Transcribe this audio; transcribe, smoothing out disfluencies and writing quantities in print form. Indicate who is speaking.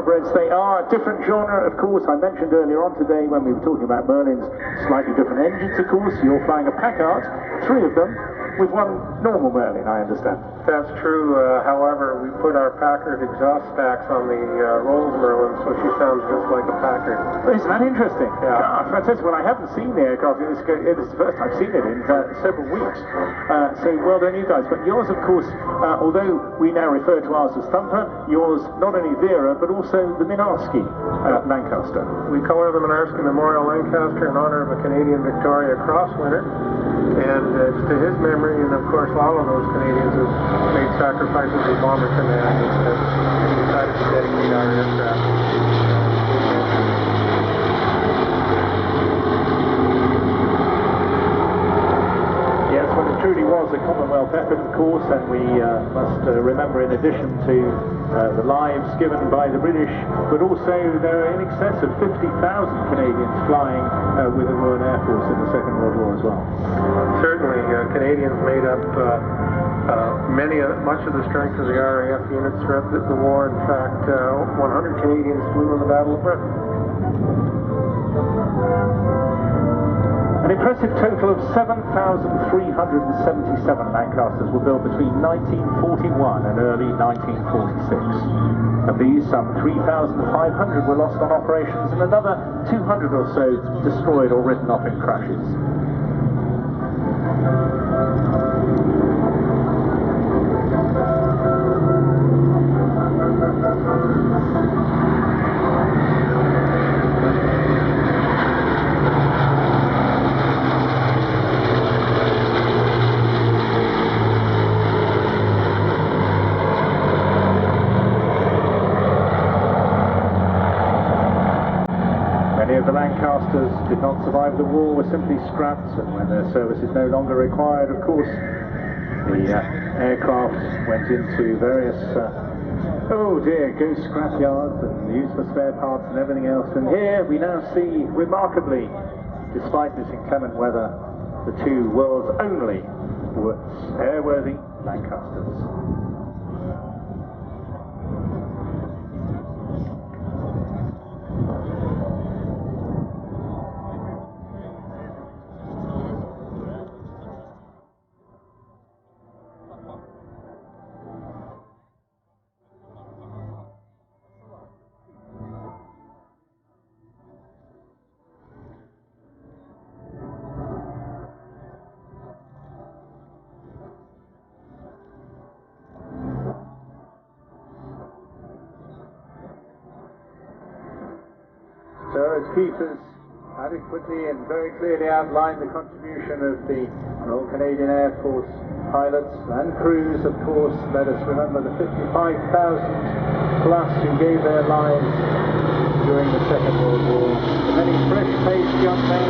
Speaker 1: hybrids. They are a different genre, of course. I mentioned earlier on today when we were talking about Merlins, slightly different engines, of course. You're flying a Packard, 3 of them, with 1 normal Merlin, I understand.
Speaker 2: That's true. However, we put our Packard exhaust stacks on the Rolls Merlin, so she sounds just like a Packard.
Speaker 1: Isn't that interesting?
Speaker 2: Yeah.
Speaker 1: God, fantastic. Well, I haven't seen the aircraft. It's the first I've seen it in several weeks. So well done, you guys. But yours, of course, although we now refer to ours as Thumper, yours not only Vera, but also the Minarsky Lancaster.
Speaker 2: We call her the Minarsky Memorial Lancaster in honor of a Canadian Victoria Cross winner. And it's to his memory, and of course all of those Canadians who made sacrifices in Bomber Command that we decided to dedicate our aircraft.
Speaker 1: Yes, well, it truly was a Commonwealth effort, of course, and we must remember, in addition to the lives given by the British, but also there are in excess of 50,000 Canadians flying with the Royal Air Force in the Second World War as well.
Speaker 2: Certainly, Canadians made up much of the strength of the RAF units throughout the war. In fact, 100 Canadians flew in the Battle of Britain.
Speaker 1: An impressive total of 7,377 Lancasters were built between 1941 and early 1946. Of these, some 3,500 were lost on operations and another 200 or so destroyed or written off in crashes. Many of the Lancasters did not survive the war, were simply scrapped, and when their service is no longer required, of course, the aircraft went into various, ghost scrap yards and used for spare parts and everything else. And here we now see, remarkably, despite this inclement weather, the 2 world's only airworthy Lancasters. So as Keith has adequately and very clearly outlined the contribution of the Royal Canadian Air Force pilots and crews, of course, let us remember the 55,000 plus who gave their lives during the Second World War, the many fresh-faced young men